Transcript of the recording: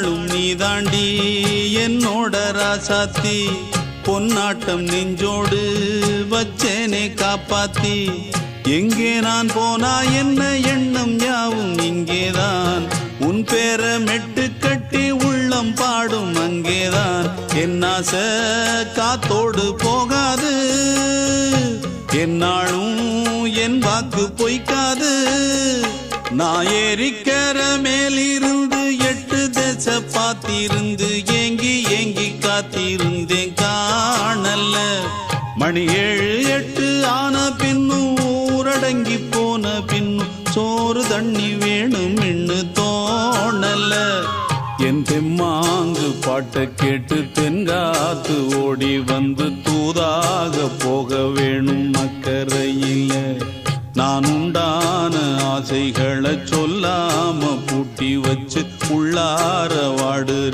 என்னாலும் நீ தாண்டி என்னோட ராசாத்தி பொன்னாட்டம் நெஞ்சோடு வச்சேனே காப்பாத்தி எங்கே நான் போனா என்ன எண்ணம் யாவும் இங்கேதான் உன் பேர மெட்டு கட்டி உள்ளம் பாடும் அங்கேதான் என்னாச காத்தோடு போகாது என்னாலும் என் வாக்கு பொய்க்காது நான் ஏறிக்கர மேலிருந்து 8 தேச பாத்திருந்து ஏங்கி ஏங்கி காத்திருந்தேன் காணல்ல மணி 7 8 ஆன பின்னும் ஊரடங்கி போன பின்னும் சோறு தண்ணி வேணும் இன்னு தோணல என் தெம்மாங்கு பாட்டை கேட்டு தென்காத்து ஓடி வந்து தூதாக போக வேணும் அக்கறையில நான் உண்டான ஆசைகளை சொல்லாம பூட்டி வச்சு உள்ளார வாடு